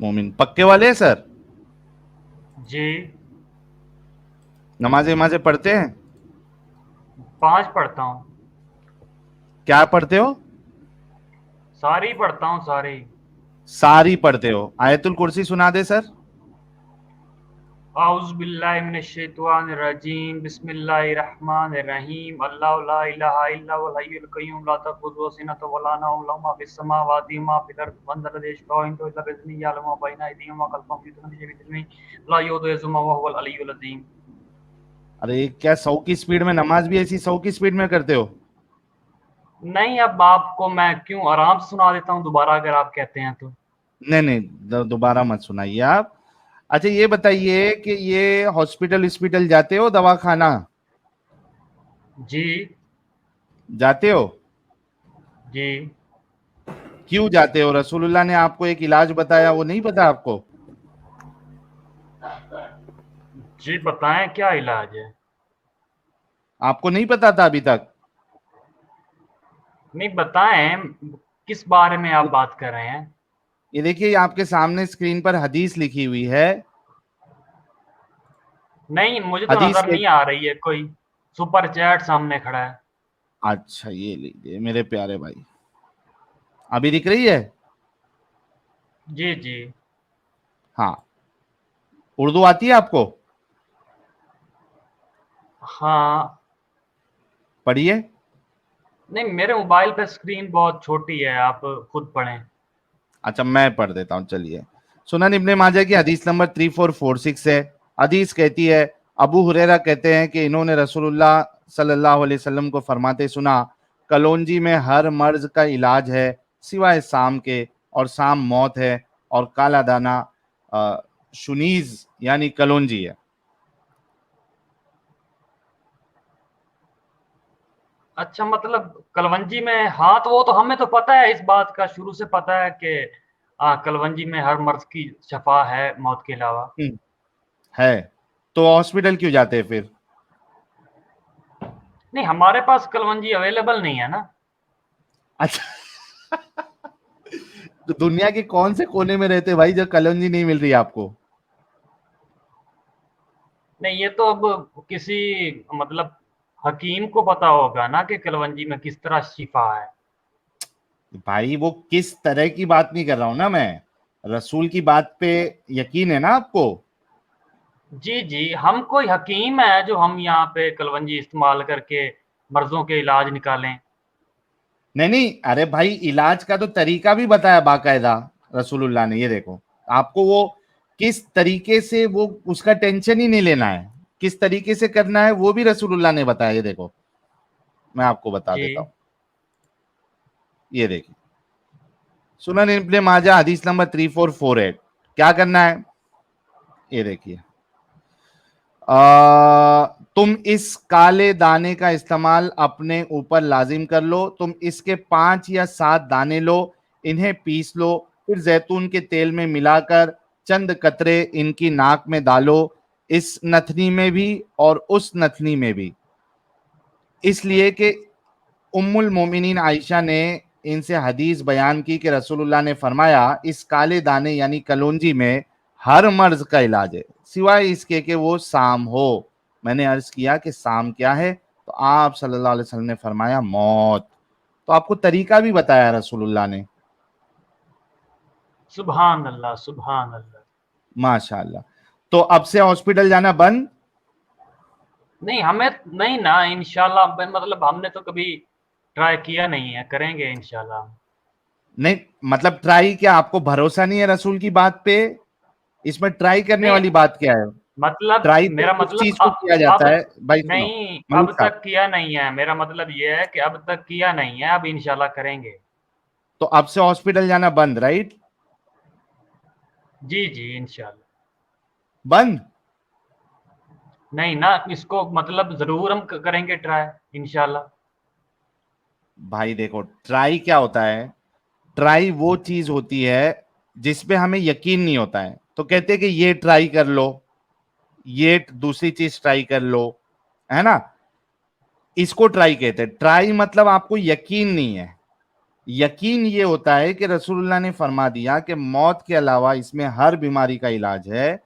मोमिन पक्के वाले हैं सर? जी। नमाजें वमाजें पढ़ते हैं? 5 पढ़ता हूँ। क्या पढ़ते हो? सारी पढ़ता हूँ, सारी। सारी पढ़ते हो? आयतुल कुर्सी सुना दे सर। आउज़ बिल्लाहि मिनश शैतानिर रजीम, बिस्मिल्लाहिर रहमानिर रहीम, अल्लाहु ला इलाहा इल्ला हुवल हय्युल कय्यूम, ला तखुज़ुहु सिनतुन व ला नौम, लहु मा फिस समावाति व मा फिल अर्द, मन ज़ा लज़ी यशफ़अउ इंदहु इल्ला बिइज़्निही, यअलमु मा बैना अयदीहिम व मा खल्फ़हुम, युहीतूना बिशैइन मिन इल्मिही, ला यऊदुहु हिफ्ज़ुहुमा व हुवल अलिय्युल अज़ीम। अरे क्या 100 की स्पीड में नमाज भी ऐसी 100 की स्पीड में करते हो? नहीं, अब आपको मैं क्यों, आराम से सुना देता हूँ दोबारा अगर आप कहते हैं तो। नहीं नहीं, दोबारा मत सुनाइए आप। अच्छा ये बताइए कि ये हॉस्पिटल हॉस्पिटल जाते हो, दवा खाना जी। जाते हो? जी। क्यों जाते हो? रसूलुल्लाह ने आपको एक इलाज बताया, वो नहीं पता आपको? जी, बताएं क्या इलाज है? आपको नहीं पता था अभी तक? नहीं, बताएं, किस बारे में आप बात कर रहे हैं? ये देखिए आपके सामने स्क्रीन पर हदीस लिखी हुई है। नहीं, मुझे तो हदीस नजर के, नहीं आ रही है कोई। सुपर चैट सामने खड़ा है। अच्छा ये लीजिए मेरे प्यारे भाई, अभी दिख रही है? जी। जी। हाँ। उर्दू आती है आपको? हाँ। पढ़िए। नहीं, मेरे मोबाइल पे स्क्रीन बहुत छोटी है, आप खुद पढ़ें। अच्छा मैं पढ़ देता हूँ, चलिए। सुनन इब्ने माजा की हदीस नंबर 3446 है। हदीस कहती है, अबू हुरैरा कहते हैं कि इन्होंने रसूलुल्लाह सल्लल्लाहु अलैहि वसल्लम को फरमाते सुना, कलौंजी में हर मर्ज का इलाज है सिवाय साम के, और साम मौत है, और काला दाना शुनीज यानी कलौंजी है। अच्छा, मतलब कलवंजी में, हाँ तो वो तो हमें तो पता है, इस बात का शुरू से पता है कि कलवंजी में हर मर्ज की शफा है मौत के अलावा। है तो हॉस्पिटल क्यों जाते हैं फिर? नहीं, हमारे पास कलवंजी अवेलेबल नहीं है ना। अच्छा। तो दुनिया के कौन से कोने में रहते भाई जब कलौंजी नहीं मिल रही आपको? नहीं, ये तो अब किसी, मतलब हकीम को पता होगा ना कि कलवंजी में किस तरह शिफा है। भाई वो किस तरह की बात नहीं कर रहा हूं ना मैं, रसूल की बात पे यकीन है ना आपको? जी। जी, हम कोई हकीम है जो हम यहाँ पे कलवंजी इस्तेमाल करके मर्जों के इलाज निकालें? नहीं नहीं, अरे भाई इलाज का तो तरीका भी बताया बाकायदा रसूलुल्लाह ने, ये देखो। आपको वो किस तरीके से, वो उसका टेंशन ही नहीं लेना है, किस तरीके से करना है वो भी रसूलुल्लाह ने बताया। ये देखो मैं आपको बता जी। देता हूँ, ये देखिए। सुनन इब्ने माजा हदीस नंबर 3448। क्या करना है, ये देखिए। तुम इस काले दाने का इस्तेमाल अपने ऊपर लाजिम कर लो। तुम इसके 5 या 7 दाने लो, इन्हें पीस लो, फिर जैतून के तेल में मिलाकर चंद कतरे इनकी नाक में डालो, इस नथनी में भी और उस नथनी में भी। इसलिए कि उम्मुल मोमिनीन आयशा ने इनसे हदीस बयान की कि रसूलुल्लाह ने फरमाया, इस काले दाने यानी कलौंजी में हर मर्ज का इलाज है सिवाय इसके कि वो साम हो। मैंने अर्ज किया कि साम क्या है, तो आप सल्लल्लाहु अलैहि वसल्लम ने फरमाया मौत। तो आपको तरीका भी बताया रसूलुल्लाह ने। सुभान अल्लाह, सुभान अल्लाह। माशाअल्लाह। तो अब से हॉस्पिटल जाना बंद? नहीं, हमें नहीं ना, इंशाल्लाह, मतलब हमने तो कभी ट्राई किया नहीं है, करेंगे इंशाल्लाह। नहीं, मतलब ट्राई क्या, आपको भरोसा नहीं है रसूल की बात पे? इसमें ट्राई करने नहीं, वाली बात क्या है? मतलब ट्राई तो मेरा उस मतलब चीज को किया जाता अब है। भाई सुनो नहीं, मलिक अब साहब, तक किया नहीं है, मेरा मतलब ये है कि अब तक किया नहीं है, अब इंशाल्लाह करेंगे। तो अब से हॉस्पिटल जाना बंद, राइट? जी। जी, इंशाल्लाह। बंद? नहीं ना, इसको मतलब जरूर हम करेंगे ट्राई, इंशाल्लाह। भाई देखो, ट्राई क्या होता है? ट्राई वो चीज होती है जिसपे हमें यकीन नहीं होता है, तो कहते हैं कि ये ट्राई कर लो, ये दूसरी चीज ट्राई कर लो, है ना? इसको ट्राई कहते हैं। ट्राई मतलब आपको यकीन नहीं है, यकीन ये होता है कि रसूलुल्लाह ने फरमा दिया कि मौत के अलावा इसमें हर बीमारी का इलाज है,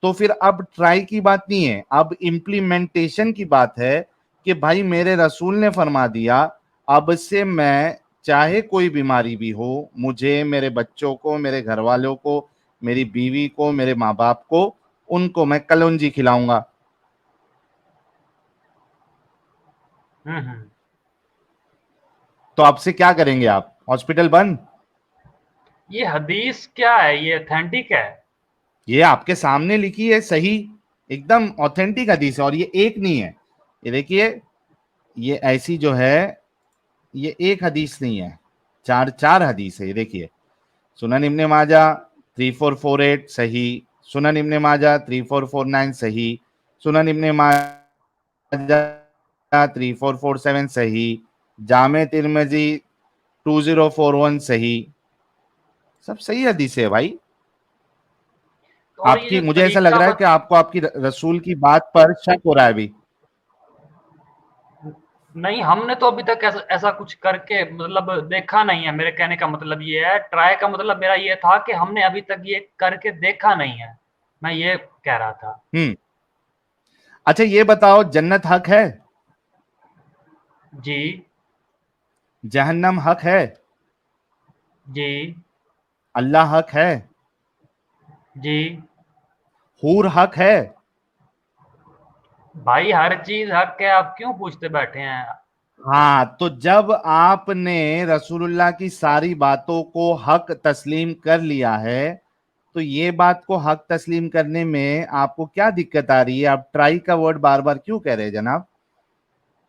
तो फिर अब ट्राई की बात नहीं है, अब इम्प्लीमेंटेशन की बात है कि भाई मेरे रसूल ने फरमा दिया, अब से मैं चाहे कोई बीमारी भी हो, मुझे, मेरे बच्चों को, मेरे घर वालों को, मेरी बीवी को, मेरे माँ बाप को, उनको मैं कलौंजी खिलाऊंगा। हम्म। तो अब से क्या करेंगे आप? हॉस्पिटल बंद? ये हदीस क्या है, ये ऑथेंटिक है? ये आपके सामने लिखी है, सही, एकदम ऑथेंटिक हदीस है, और ये एक नहीं है। ये देखिए, ये ऐसी जो है, ये एक हदीस नहीं है, चार चार हदीस है। ये देखिए, सुनन इब्ने माजा 3448 सही, सुनन इब्ने माजा 3449 सही, सुनन इब्ने माजा 3447 सही, जामे तिरमिजी 2041 सही, सब सही हदीस है भाई। तो और ये आपकी, जो मुझे ऐसा लग तरीका रहा है कि आपको आपकी रसूल की बात पर शक हो रहा है अभी। नहीं, हमने तो अभी तक ऐसा ऐसा कुछ करके मतलब देखा नहीं है। मेरे कहने का मतलब ये है, ट्राई का मतलब मेरा ये था कि हमने अभी तक ये करके देखा नहीं है, मैं ये कह रहा था। हम्म। अच्छा ये बताओ, जन्नत हक है? जी। जहन्नम हक है? जी। अल्लाह हक है? जी। हूर हक है? भाई हर चीज हक है, आप क्यों पूछते बैठे हैं? हाँ, तो जब आपने रसूलुल्लाह की सारी बातों को हक तस्लीम कर लिया है, तो ये बात को हक तस्लीम करने में आपको क्या दिक्कत आ रही है? आप ट्राई का वर्ड बार बार क्यों कह रहे हैं जनाब?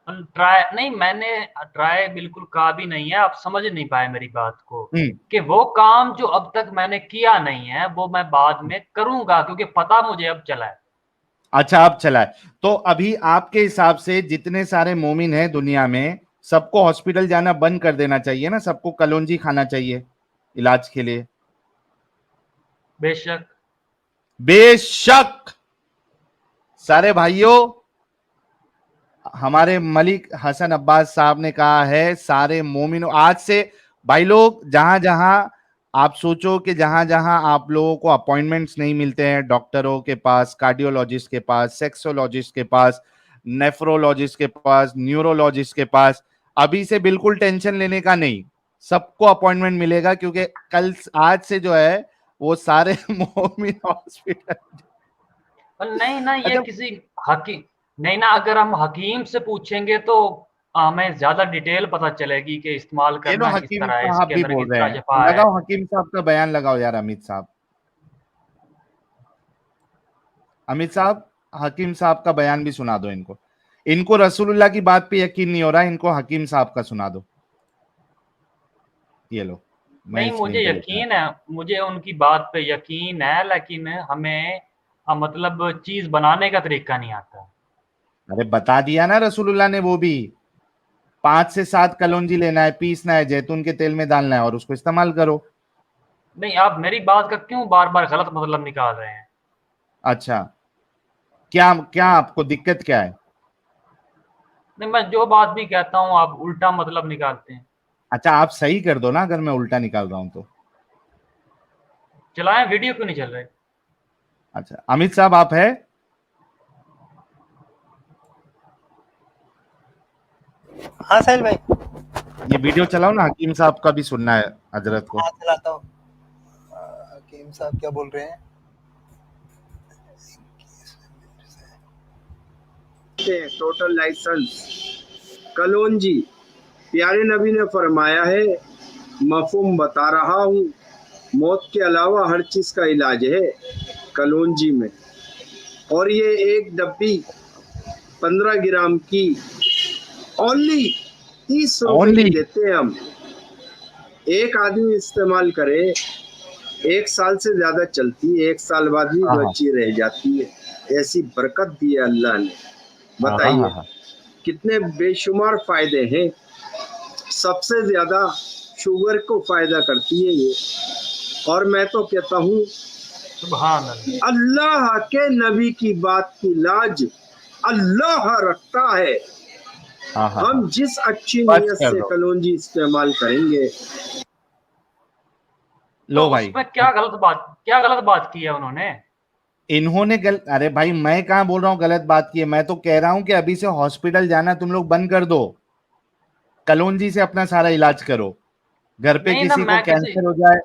ट्राई नहीं, मैंने ट्राई बिल्कुल कहा भी नहीं है, आप समझ नहीं पाए मेरी बात को। हम्म। कि वो काम जो अब तक मैंने किया नहीं है वो मैं बाद में करूंगा, क्योंकि पता मुझे अब चला है। अच्छा, अब चला है। तो अभी आपके हिसाब से जितने सारे मोमिन हैं दुनिया में, सबको हॉस्पिटल जाना बंद कर देना चाहिए ना? सबको कलौंजी खाना चाहिए इलाज के लिए? बेशक। बेशक। सारे भाइयों, हमारे मलिक हसन अब्बास साहब ने कहा है, सारे मोमिनों आज से, भाई लोग, जहां जहां आप सोचो कि जहां जहां आप लोगों को अपॉइंटमेंट्स नहीं मिलते हैं डॉक्टरों के पास, कार्डियोलॉजिस्ट के पास, सेक्सोलॉजिस्ट के पास, नेफ्रोलॉजिस्ट के पास, न्यूरोलॉजिस्ट के पास, अभी से बिल्कुल टेंशन लेने का नहीं, सबको अपॉइंटमेंट मिलेगा, क्योंकि कल, आज से जो है वो सारे मोमिन हॉस्पिटल। पर नहीं ना, ये अच्छा, किसी हकीम नहीं ना, अगर हम हकीम से पूछेंगे तो हमें ज्यादा डिटेल पता चलेगी कि इस्तेमाल ये लो करना किस हकीम तरह है, साहब इसके भी अंदर बोल रहे कितना हैं, शफा है। लगाओ हकीम साहब का बयान लगाओ यार, अमित साहब। अमित साहब, हकीम साहब का बयान भी सुना दो इनको। इनको रसूलुल्लाह की बात पे यकीन नहीं हो रहा, इनको हकीम साहब का सुना दो। ये लो, मैं नहीं, मुझे स्क्रीन पे लिख रहा हूं। यकीन है, मुझे उनकी बात पे यकीन है, लेकिन हमें मतलब चीज बनाने का तरीका नहीं आता। अरे बता दिया ना रसूलुल्लाह ने, वो भी 5 से 7 कलौंजी लेना है, पीसना है, जैतून के तेल में डालना है और उसको इस्तेमाल करो। नहीं, आप मेरी बात का क्यों बार बार गलत मतलब निकाल रहे हैं? अच्छा, क्या क्या आपको दिक्कत क्या है? नहीं, मैं जो बात भी कहता हूँ आप उल्टा मतलब निकालते हैं। अच्छा, आप सही कर दो ना अगर मैं उल्टा निकाल रहा हूं तो। चलाएं, वीडियो क्यों नहीं चल रहे? अच्छा, अमित साहब आप है? हाँ साहिल भाई। ये वीडियो चलाओ ना, हकीम साहब का भी सुनना है हजरत को। हाँ चलाता हूँ। हकीम साहब क्या बोल रहे हैं? टोटल लाइसेंस कलौंजी, प्यारे नबी ने फरमाया है, मफहूम बता रहा हूँ, मौत के अलावा हर चीज का इलाज है कलौंजी में। और ये एक डब्बी 15 ग्राम की ओनली 30 रुपए की ओनली? देते हैं हम। एक आदमी इस्तेमाल करे, 1 साल से ज्यादा चलती है, 1 साल बाद भी हाँ हाँ बची रह जाती है। ऐसी बरकत दी है अल्लाह ने। हाँ हाँ बताइए हाँ। कितने बेशुमार फायदे हैं। सबसे ज्यादा शुगर को फायदा करती है ये। और मैं तो कहता हूँ सुभान अल्लाह। अल्लाह के नबी की बात की लाज अल्लाह रखता है। हाँ हाँ हम जिस अच्छी बस नीयत कर से दो। कलौंजी इस्तेमाल करेंगे, तो लो भाई, उसमें क्या गलत बात की है उन्होंने? इन्होंने अरे भाई मैं कहाँ बोल रहा हूँ गलत बात की है, मैं तो कह रहा हूँ कि अभी से हॉस्पिटल जाना तुम लोग बंद कर दो, कलौंजी से अपना सारा इलाज करो। घर पे नहीं ना, किसी को मैं किसी कैंसर हो जाए,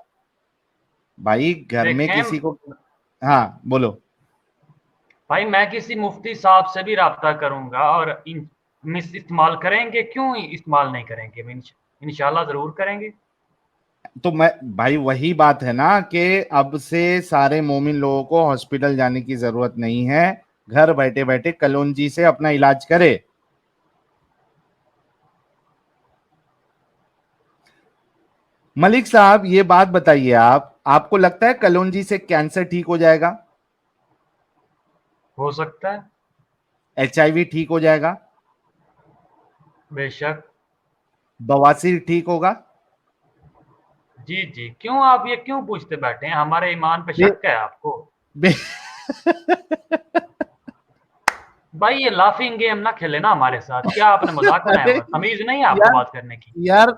भाई घर में देखें किसी को, हाँ बोलो। भाई, मैं किसी मुफ्ती साहब से भी राब्ता करूंगा और इन मिस इस्तेमाल करेंगे, क्यों इस्तेमाल नहीं करेंगे? इंशाल्लाह जरूर करेंगे। तो मैं भाई वही बात है ना कि अब से सारे मोमिन लोगों को हॉस्पिटल जाने की जरूरत नहीं है, घर बैठे बैठे कलौंजी से अपना इलाज करे। मलिक साहब ये बात बताइए, आपको लगता है कलौंजी से कैंसर ठीक हो जाएगा? हो सकता है। एचआईवी ठीक हो जाएगा? बेशक। बवासीर ठीक होगा? जी जी, क्यों आप ये क्यों पूछते बैठे हैं? हमारे ईमान पे बे, शक है आपको? बे, भाई ये लाफिंग गेम ना खेले ना हमारे साथ। क्या आपने मजाक बनाया अरे हुआ है? तमीज नहीं है आपको यार, बात करने की? यार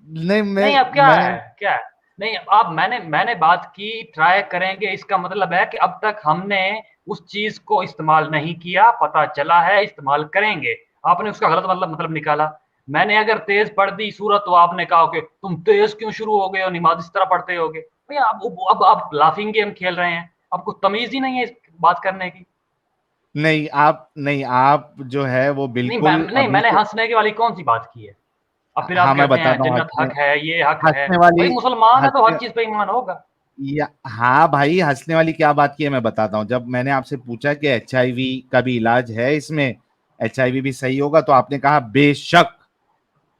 नहीं नहीं, अब क्या मैं है, क्या है? नहीं, अब मैंने बात की, ट्राई करेंगे, इसका मतलब है कि अब तक हमने उस चीज को इस्तेमाल नहीं किया, पता चला है इस्तेमाल करेंगे। आपने उसका गलत मतलब निकाला। मैंने अगर तेज पढ़ दी सूरत तो आपने कहा कि तुम तेज क्यों शुरू हो गए हो, नमाज इस तरह पढ़ते होगे। भैया अब आप लाफिंग गेम खेल रहे हैं, आपको तमीज ही नहीं है इस बात करने की। नहीं आप जो है वो नहीं बिल्कुल नहीं, अभी मैंने से। हंसने की वाली कौन सी बात की है? अब फिर हाँ आप मैं कहते हैं बताता हूँ, जन्नत हंसने हक है, ये हक है। हंसने वाली भाई मुसलमान है तो हर हंसने चीज पे ईमान होगा। हाँ भाई, हंसने वाली क्या बात की है मैं बताता हूँ। जब मैंने आपसे पूछा कि एचआईवी का भी इलाज है इसमें, एचआईवी भी सही होगा, तो आपने कहा बेशक।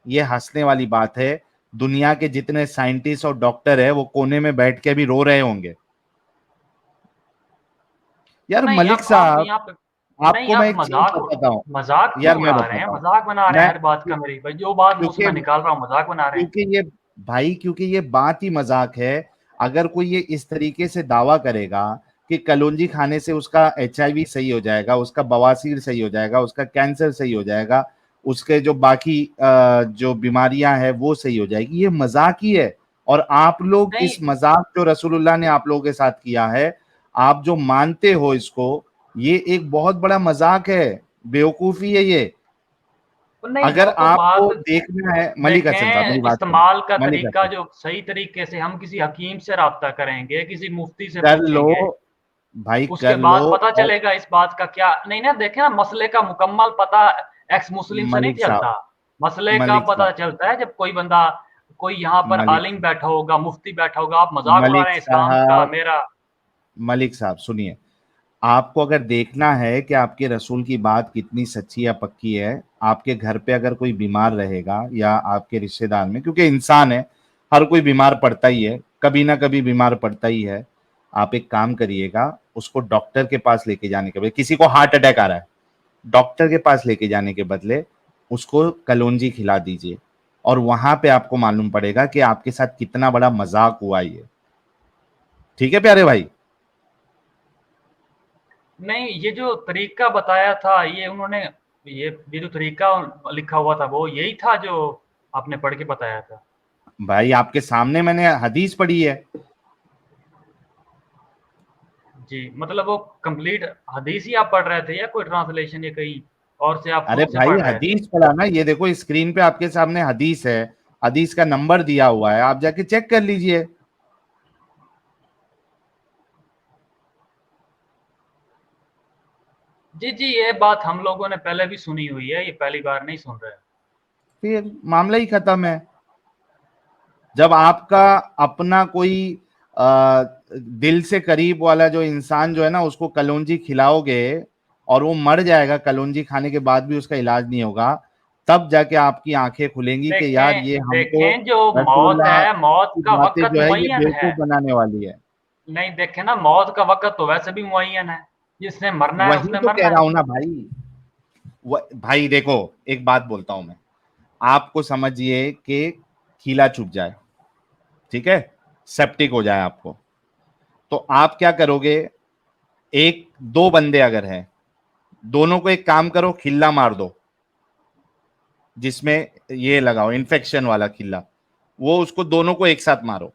ये हंसने वाली बात है। दुनिया के जितने साइंटिस्ट और डॉक्टर है वो कोने में बैठ के भी रो रहे होंगे। यार नहीं, मलिक अब आप साहब, यहाँ पे नहीं, आपको मैं आप एक चीज बताता हूँ। मजाक यार क्यों मैं उड़ा रहे हैं? बताता हूँ। मजाक बना रहे हैं मैं हर बात का मेरी। भाई जो बात मुंह से क्योंकि मैं निकाल रहा हूँ मजाक बना रहे हैं। क्योंकि ये भाई क्योंकि ये बात ही मजाक है। अगर कोई ये इस तरीके से दावा करेगा कि कलौंजी खाने से उसका एचआईवी सही हो जाएगा, उसका बवासीर सही हो जाएगा, उसका कैंसर सही हो जाएगा, उसके जो बाकी जो बीमारियां हैं वो सही हो जाएगी, ये मजाक ही है। और आप लोग इस नहीं मजाक जो रसूलुल्लाह ने आप लोगों के साथ किया है, आप जो मानते हो इसको, ये एक बहुत बड़ा मजाक है, बेवकूफी है ये। नहीं, अगर वो तो आपको बात देखना है, मलिक हसन साहब मेरी देखें, बात सुनो। इस्तेमाल का मलिक तरीका हसन जो सही तरीके से हम किसी हकीम से राब्ता करेंगे, किसी मुफ्ती से कर लो पूछेंगे, भाई, उसके कर लो। बाद पता और चलेगा इस बात का क्या। नहीं ना, देखे ना, मसले का मुकम्मल पता एक्स मुस्लिम से नहीं मलिक साहब, चलता। मसले का मलिक पता साहब, चलता है जब कोई बंदा, कोई यहाँ पर मलिक आलिम बैठा होगा, मुफ्ती बैठा होगा। आप मजाक उड़ा मलिक रहे हैं इस्लाम का साहब, मेरा। मलिक साहब सुनिए। आपको अगर देखना है कि आपके रसूल की बात कितनी सच्ची या पक्की है, आपके घर पे अगर कोई बीमार रहेगा या आपके रिश्तेदार में, क्योंकि इंसान है, हर कोई बीमार पड़ता ही है, कभी ना कभी बीमार पड़ता ही है। आप एक काम करिएगा, उसको डॉक्टर के पास लेके जाने के बदले, किसी को हार्ट अटैक आ रहा है, डॉक्टर के पास लेके जाने के बदले उसको कलौंजी खिला दीजिए, और वहां पे आपको मालूम पड़ेगा कि आपके साथ कितना बड़ा मजाक हुआ ये। ठीक है प्यारे भाई? नहीं, ये जो तरीका बताया था, ये उन्होंने, ये जो तरीका लिखा हुआ था वो यही था जो आपने पढ़ के बताया था? भाई आपके सामने मैंने हदीस पढ़ी है। जी, मतलब वो कंप्लीट हदीस ही आप पढ़ रहे थे या कोई ट्रांसलेशन या कहीं और से आप अरे खुद से भाई पढ़ रहे थे? हदीस पढ़ा ना, ये देखो स्क्रीन पे आपके सामने हदीस है, हदीस का नंबर दिया हुआ है, आप जाके चेक कर लीजिए। जी जी, ये बात हम लोगों ने पहले भी सुनी हुई है, ये पहली बार नहीं सुन रहे। फिर मामला ही खत्म है। जब आपका अपना कोई दिल से करीब वाला जो इंसान जो है ना, उसको कलौंजी खिलाओगे और वो मर जाएगा, कलौंजी खाने के बाद भी उसका इलाज नहीं होगा, तब जाके आपकी आंखें खुलेंगी कि यार ये देखें हमको देखें, जो मौत रसूलुल्लाह है, मौत की का बातें वक़्त जो है ये मुअय्यन है। बेवकूफ बनाने वाली है। नहीं, देखें ना, मौत का वक़्त तो वैसे भी मुअय्यन है। जिसने मरना है वही उसने तो कह मरना रहा है। हूं ना भाई। भाई देखो, एक बात बोलता हूं मैं आपको, समझिए कि कीला चुभ जाए, ठीक है, सेप्टिक हो जाए आपको, तो आप क्या करोगे? एक दो बंदे अगर हैं, दोनों को एक काम करो, खिल्ला मार दो, जिसमें ये लगाओ इन्फेक्शन वाला खिल्ला, वो उसको दोनों को एक साथ मारो।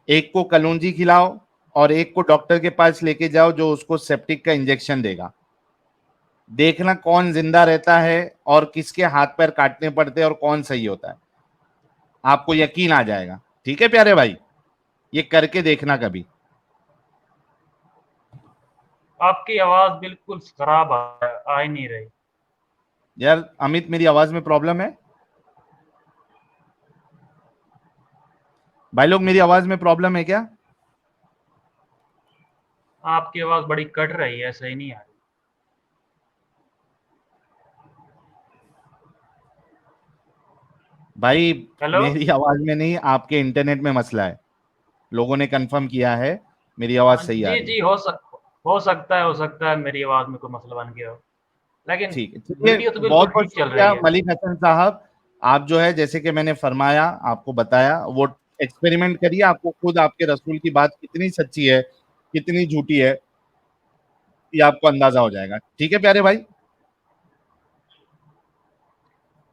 एक को कलौंजी खिलाओ और एक को डॉक्टर के पास लेके जाओ जो उसको सेप्टिक का इंजेक्शन देगा। देखना कौन जिंदा रहता है और किसके हाथ पैर काटने पड़ते हैं और कौन सही होता है, आपको यकीन आ जाएगा। ठीक है प्यारे भाई, ये करके देखना कभी। आपकी आवाज बिल्कुल खराब आ ही नहीं रही। यार अमित, मेरी आवाज में प्रॉब्लम है? भाई लोग, मेरी आवाज में प्रॉब्लम है क्या? आपकी आवाज बड़ी कट रही है, सही नहीं आ रही। भाई हेलो। मेरी आवाज में नहीं, आपके इंटरनेट में मसला है। लोगों ने कंफर्म किया है, मेरी आवाज सही आ जी रही है। जी, हो सकता है मेरी आवाज में कोई मसला बन गया हो, लेकिन ठीक है, चलिए, वीडियो तो बहुत बिल्कुल बहुत ठीक चल रही शुक्रिया है। मलिक हसन साहब। आप जो है, जैसे कि मैंने फरमाया, आपको बताया, वो एक्सपेरिमेंट करिए, आपको खुद आपके रसूल की बात कितनी सच्ची है कितनी झूठी है ये आपको अंदाजा हो जाएगा। ठीक है प्यारे भाई।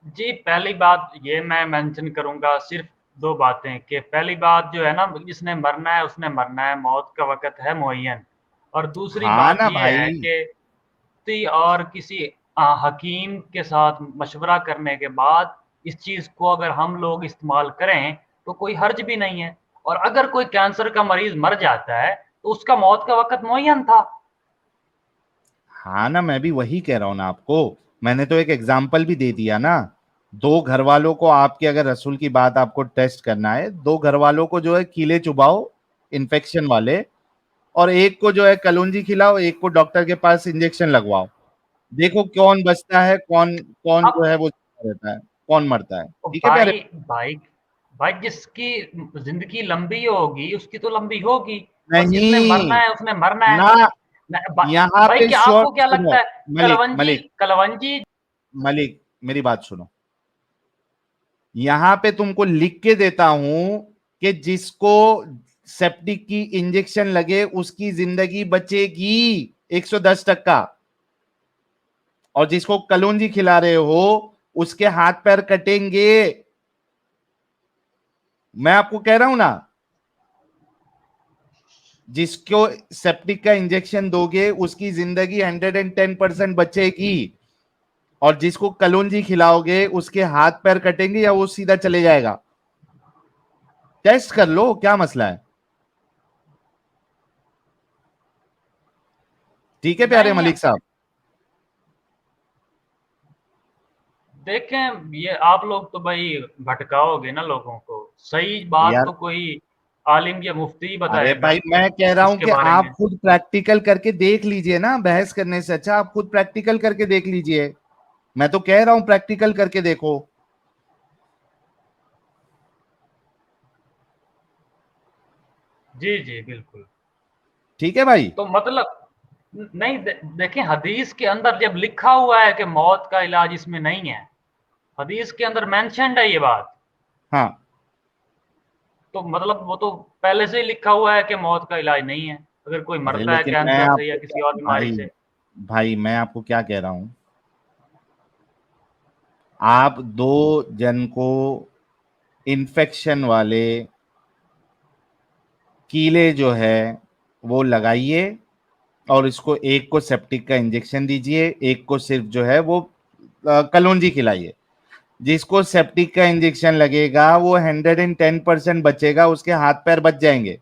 जी, पहली बात ये मैं मेंशन करूंगा, सिर्फ दो बातें, कि पहली बात जो है ना, जिसने मरना है उसने मरना है, मौत का वक्त है मुअय्यन। और दूसरी हाँ बात ना ये भाई। है कि व्यक्ति और किसी हकीम के साथ मशवरा करने के बाद इस चीज को अगर हम लोग इस्तेमाल करें तो कोई हर्ज भी नहीं है। और अगर कोई कैंसर का मरीज मर जाता है तो उसका मौत का वक्त मुअय्यन था। हाँ ना, मैं भी वही कह रहा हूँ ना आपको। मैंने तो एक एग्जाम्पल भी दे दिया ना। दो घर वालों को, आपके अगर रसूल की बात आपको टेस्ट करना है, दो घर वालों को जो है कीले चुबाओ इन्फेक्शन वाले, और एक को जो है कलौंजी खिलाओ, एक को डॉक्टर के पास इंजेक्शन लगवाओ। देखो कौन बचता है, कौन कौन अब जो है वो जिंदा रहता है, कौन मरता है। ठीक है प्यारे। भाई भाई भाई, जिसकी जिंदगी लंबी होगी उसकी तो लंबी होगी। और जिसने मरना नहीं है उसने मरना है। ना, यहाँ भाई पे क्या शॉर्ट आपको क्या लगता सुनो। है? मलिक कलवंजी मलिक कलवंजी मलिक, मेरी बात सुनो। यहां पे तुमको लिख के देता हूं कि जिसको सेप्टिक की इंजेक्शन लगे उसकी जिंदगी बचेगी 110%, और जिसको कलौंजी खिला रहे हो उसके हाथ पैर कटेंगे। मैं आपको कह रहा हूं ना, जिसको सेप्टिक का इंजेक्शन दोगे उसकी जिंदगी 110% बचेगी, और जिसको कलौंजी खिलाओगे उसके हाथ पैर कटेंगे या वो सीधा चले जाएगा। टेस्ट कर लो, क्या मसला है। ठीक है प्यारे नहीं है। मलिक साहब। देखें, ये आप लोग तो भाई भटकाओगे ना लोगों को। सही बात यार, तो कोई आलिम या मुफ्ती ही अरे बताएगा भाई, मैं कह रहा हूं इसके कि बारे आप में। खुद प्रैक्टिकल करके देख लीजिए ना, बहस करने से अच्छा आप खुद प्रैक्टिकल करके देख लीजिए। मैं तो कह रहा हूं प्रैक्टिकल करके देखो। जी जी बिल्कुल। ठीक है भाई। तो मतलब नहीं, देखें, हदीस के अंदर जब लिखा हुआ है कि मौत का इलाज इसमें नहीं है, हदीस के अंदर मेंशन्ड है ये बात, हाँ, तो मतलब वो तो पहले से ही लिखा हुआ है कि मौत का इलाज नहीं है अगर कोई अरे मरता है लेकिन मैं कैंसर से या आपको क्या, किसी और बीमारी भाई से। भाई मैं आपको क्या कह रहा हूं, आप दो जन को इन्फेक्शन वाले कीले जो है वो लगाइए, और इसको एक को सेप्टिक का इंजेक्शन दीजिए, एक को सिर्फ जो है वो कलौंजी खिलाइए। जिसको सेप्टिक का इंजेक्शन लगेगा वो 110% बचेगा, उसके हाथ पैर बच जाएंगे,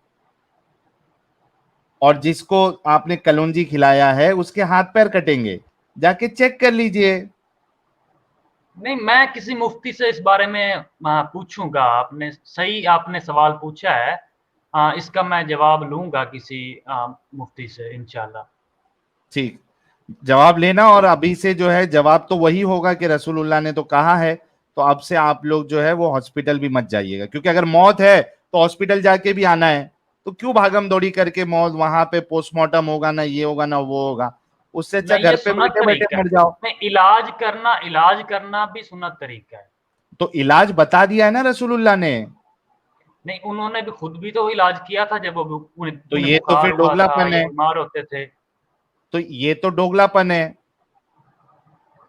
और जिसको आपने कलौंजी खिलाया है उसके हाथ पैर कटेंगे। जाके चेक कर लीजिए। नहीं, मैं किसी मुफ्ती से इस बारे में पूछूंगा। आपने सही आपने सवाल पूछा है। इसका मैं जवाब लूंगा किसी मुफ्ती से इंशाल्लाह। ठीक, जवाब लेना, और अभी से जो है जवाब तो वही होगा कि रसूलुल्लाह ने तो कहा है। तो अब से आप लोग जो है वो हॉस्पिटल भी मत जाइएगा, क्योंकि अगर मौत है तो हॉस्पिटल जाके भी आना है। तो क्यों भागम दौड़ी करके मौत, वहां पे पोस्टमार्टम होगा ना, ये होगा ना वो होगा। उससे अच्छा नहीं, ये घर पे सुन्नत बैठे बैठे तरीका है। मर जाओ। नहीं, इलाज करना भी सुन्नत तरीका है। तो इलाज बता दिया है ना रसूलुल्लाह ने। नहीं, उन्होंने भी खुद भी तो इलाज किया था जब वो उन्हें तो उन्हें ये तो बुखार फिर हुआ था दोगलापन या है। बीमार होते थे। तो ये तो दोगलापन है।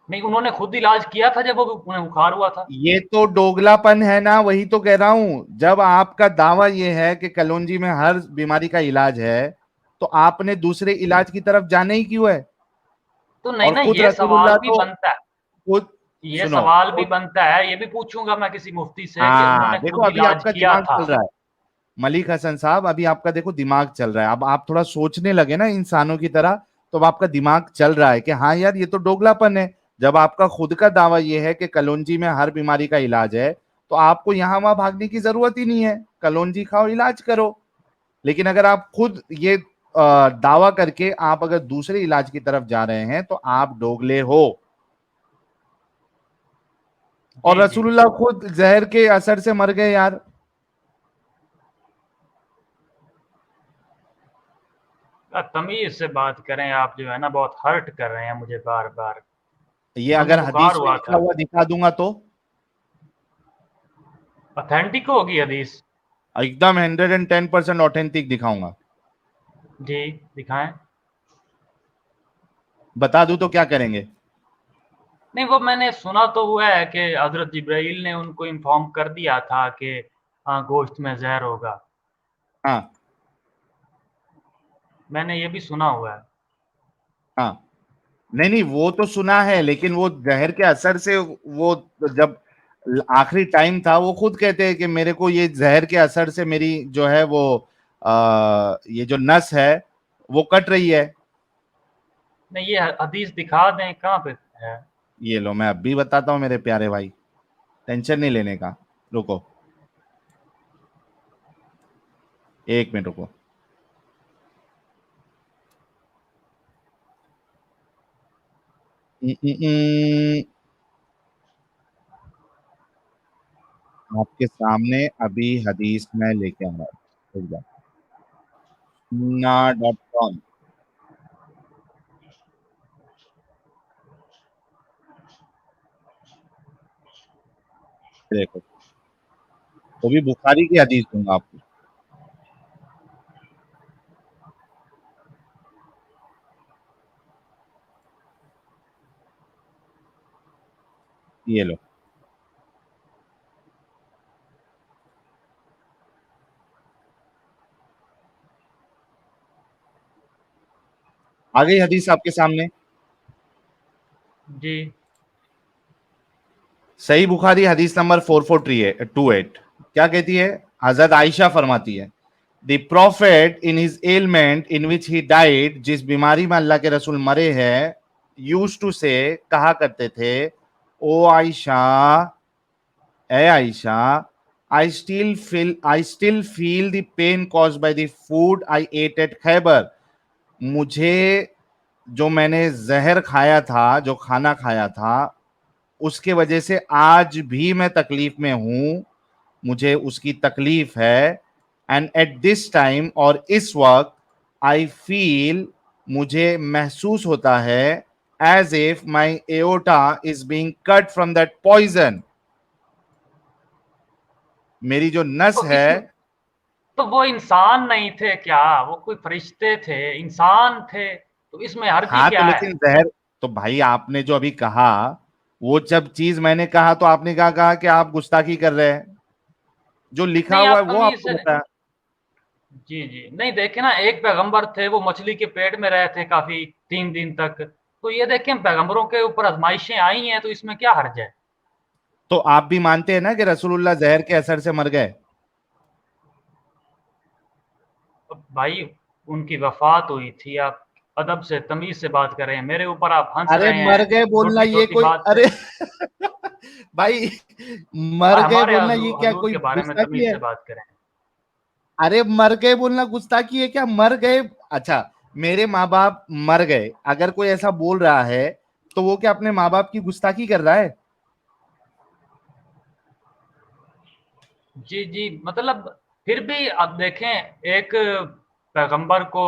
नहीं, उन्होंने खुद इलाज किया था जब वो उन्हें बुखार हुआ था। ये तो दोगलापन है ना, वही तो कह रहा हूं। जब आपका दावा ये है कि कलौंजी में हर बीमारी का इलाज है, तो आपने दूसरे इलाज की तरफ जाने ही क्यों है? तो नहीं और ना, खुद ये सवाल रसूलुल्लाह भी तो बनता है, खुद ये सुनो, सवाल भी बनता है, ये भी पूछूंगा मैं किसी मुफ्ती से कि हाँ उन्होंने देखो खुद अभी इलाज आपका किया दिमाग था। चल रहा है मलिक हसन साहब, अभी आपका देखो दिमाग चल रहा है। अब आप थोड़ा सोचने लगे ना इंसानों की तरह, तो अब आपका दिमाग चल रहा है कि हाँ यार ये तो दोगलापन है। जब आपका खुद का दावा ये है कि कलौंजी में हर बीमारी का इलाज है, तो आपको यहां वहां भागने की जरूरत ही नहीं है। कलौंजी खाओ, इलाज करो। लेकिन अगर आप खुद ये दावा करके आप अगर दूसरे इलाज की तरफ जा रहे हैं, तो आप दोगले हो। और जी जी। रसूलुल्लाह खुद जहर के असर से मर गए यार। तमीज से बात करें, आप जो है ना बहुत हर्ट कर रहे हैं मुझे बार बार। ये उन्हें अगर बुखार हदीस में हुआ लिखा था। हुआ दिखा दूंगा तो ऑथेंटिक होगी हदीस? एकदम 110% ऑथेंटिक दिखाऊंगा। जी, दिखाएं। बता दूं तो क्या करेंगे? नहीं, वो मैंने सुना तो हुआ है कि हजरत जिब्राइल ने उनको इन्फॉर्म कर दिया था कि गोश्त में जहर होगा। हाँ मैंने ये भी सुना हुआ है। हाँ, नहीं नहीं वो तो सुना है, लेकिन वो जहर के असर से वो जब आखिरी टाइम था, वो खुद कहते हैं कि मेरे को ये जहर के असर से मेरी जो है वो ये जो नस है वो कट रही है। नहीं, ये हदीस दिखा दें कहाँ पे है। ये लो मैं अब भी बताता हूँ मेरे प्यारे भाई, टेंशन नहीं लेने का। रुको, एक मिनट रुको। आपके सामने अभी हदीस में लेके आ रहा हूँ। sunnah.com। देखो, वो भी बुखारी की हदीस दूंगा आपको। ये लो, आ गई हदीस आपके सामने। जी सही बुखारी हदीस नंबर 4428 क्या कहती है? हजरत आयशा फरमाती है, the prophet in his ailment in which he died, जिस बीमारी में अल्लाह के रसूल मरे हैं, यूज टू से कहा करते थे, ओ आयशा, ए Ayesha, I still feel the pain caused by the food I ate at Khyber. मुझे जो मैंने जहर खाया था, जो खाना खाया था, उसके वजह से आज भी मैं तकलीफ में हूं। मुझे उसकी तकलीफ है। एंड एट दिस टाइम, और इस वक्त, आई फील, मुझे महसूस होता है, as if my aorta is being cut from that poison. मेरी जो नस तो है। इस तो वो इंसान नहीं थे क्या? वो कोई फरिश्ते थे, इंसान थे, तो इसमें हर्जी हाँ तो क्या है? लेकिन जहर, तो भाई आपने जो अभी कहा, वो जब चीज मैंने कहा तो आपने कहा कि आप गुस्ताखी कर रहे हैं। जो लिखा नहीं, हुआ है आप वो तमीज आपको से। बताया। जी जी, नहीं देखे ना, एक पैगंबर थे, वो मछली के पेट में रहे थे काफी 3 दिन तक। तो ये देखें, पैगंबरों के ऊपर आजमाइशें आई हैं, तो इसमें क्या हर्ज है? तो आप भी मानते हैं ना कि रसूलुल्लाह जहर के असर से मर गए? तो भाई, उनकी वफात हुई थी, आप अदब से तमीज से बात कर रहे हैं, मेरे ऊपर आप हंस अरे रहे मर हैं गए बोलना छोटी ये छोटी कोई, बात पे। अरे भाई, मर और गए हमारे बोलना ये क्या हजूर कोई के बारे में गुस्ताखी तमीज है? से बात करें। अरे मर गए बोलना गुस्ताखी है क्या? मर गए, अच्छा, मेरे माँ बाप मर गए, अगर कोई ऐसा बोल रहा है, तो वो क्या अपने माँ बाप की गुस्ताखी कर रहा है? जी जी, मतलब फिर भी अब देखें, एक पैगंबर को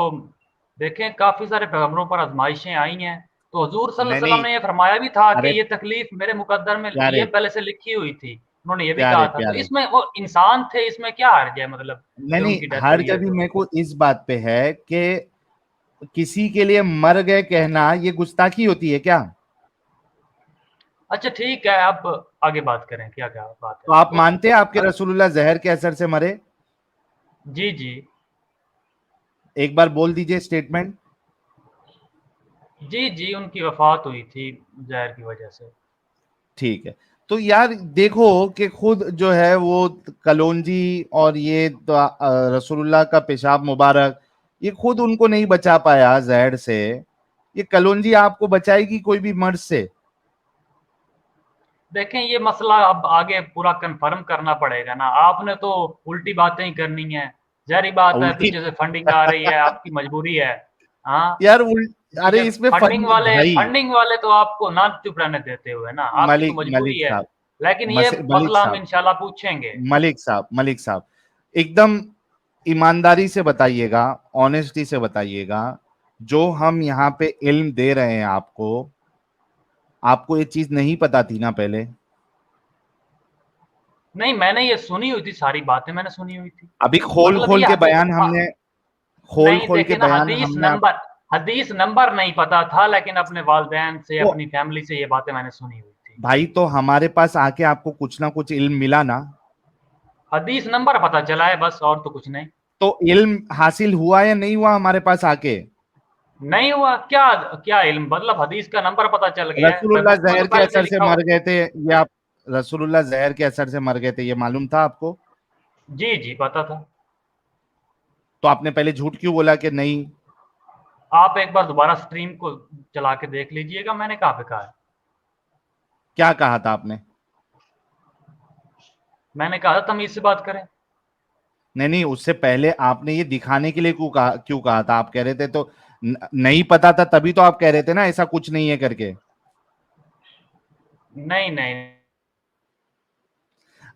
देखें, काफी सारे पैगंबरों पर आजमाइशें आई हैं, तो हुजूर सल्लल्लाहु नहीं अलैहि वसल्लम नहीं, ने ये फरमाया भी था अरे कि ये तकलीफ मेरे मुकद्दर में ये प्यारे पहले से लिखी हुई थी, उन्होंने ये भी प्यारे कहा था। तो प्यारे, इसमें वो इंसान थे, इसमें क्या हर्ज है, मतलब नहीं कि नहीं, उनकी डेथ हर हुई है जगह तो। मेरे को इस बात पे है कि किसी के लिए मर गए कहना ये गुस्ताखी होती है क्या? अच्छा ठीक है, आप आगे बात करें, क्या क्या बात तो है। आप मानते हैं आपके रसूलुल्लाह जहर के असर से मरे? जी जी एक बार बोल दीजिए स्टेटमेंट। जी जी, उनकी वफात हुई थी जहर की वजह से। ठीक है। तो यार देखो कि खुद जो है वो कलौंजी और ये तो रसूलुल्लाह का पेशाब मुबारक, ये खुद उनको नहीं बचा पाया जहर से, ये कलौंजी आपको बचाएगी कोई भी मर्ज से? देखें, ये मसला अब आगे पूरा कंफर्म करना पड़ेगा ना, आपने तो उल्टी बातें ही करनी है। जारी बात है, उल्टी पीछे से फंडिंग आ रही है, आपकी मजबूरी है। हाँ, यार अरे पीछे इसमें फंडिंग वाले भाई, फंडिंग वाले तो आपको ना चुप रहने देते हुए ना, आपकी तो मजबूरी मलिक है। साहब, लेकिन ये मलिक मसला हम साहब, इंशाल्लाह पूछेंगे। मलिक साहब, एकदम ईमानदारी से बताइएगा, ऑनेस्टी से बताइएगा, जो हम यहाँ पे इल्म दे रहे हैं आपको, आपको ये चीज नहीं पता थी ना पहले? नहीं, मैंने ये सुनी हुई थी, सारी बातें मैंने सुनी हुई थी। अभी खोल मतलब खोल ये के हदीस, बयान हमने, खोल नहीं खोल के देखे ना, बयान हमने हदीस नंबर नहीं पता था, लेकिन अपने वालिदैन से, तो अपनी फैमिली से ये बातें मैंने सुनी हुई थी। भाई तो हमारे पास आके आपको कुछ ना कुछ इल्म मिला ना? हदीस नंबर पता चला है बस, और तो कुछ नहीं। तो इल्म हासिल हुआ या नहीं हुआ हमारे पास आके? नहीं हुआ क्या? क्या इल्म, मतलब हदीस का नंबर पता चल गया है, रसूलुल्लाह बुक में तो जहर के पहले से असर से लिखा मर हुआ। गए थे, ये आप, रसूलुल्लाह जहर के असर से मर गए थे ये मालूम था आपको? जी जी पता था। तो आपने पहले झूठ क्यों बोला कि नहीं? आप एक बार दोबारा स्ट्रीम को चला के देख लीजिएगा, मैंने कहाँ पे कहा है। क्या कहा था आपने? मैंने कहा था तमीज से बात करें। नहीं नहीं, उससे पहले आपने ये दिखाने के लिए क्यों कहा था? आप कह रहे थे तो नहीं पता था, तभी तो आप कह रहे थे ना ऐसा कुछ नहीं है करके। नहीं नहीं।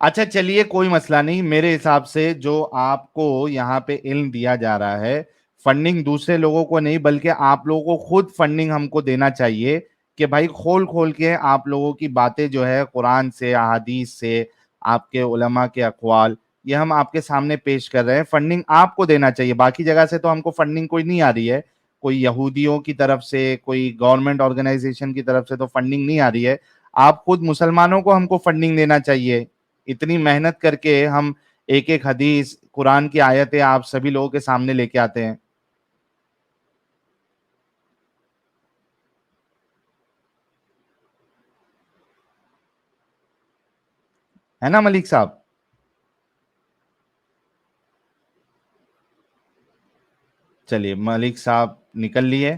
अच्छा चलिए, कोई मसला नहीं। मेरे हिसाब से जो आपको यहाँ पे इल्म दिया जा रहा है, फंडिंग दूसरे लोगों को नहीं बल्कि आप लोगों को खुद फंडिंग हमको देना चाहिए, कि भाई खोल खोल के आप लोगों की बातें जो है कुरान से, अहादीस से, आपके उलमा के अक़वाल, ये हम आपके सामने पेश कर रहे हैं। फंडिंग आपको देना चाहिए, बाकी जगह से तो हमको फंडिंग कोई नहीं आ रही है, कोई यहूदियों की तरफ से, कोई गवर्नमेंट ऑर्गेनाइजेशन की तरफ से तो फंडिंग नहीं आ रही है। आप खुद मुसलमानों को हमको फंडिंग देना चाहिए। इतनी मेहनत करके हम एक एक हदीस, कुरान की आयतें आप सभी लोगों के सामने लेके आते हैं, है ना मलिक साहब? चलिए, मलिक साहब निकल लिए।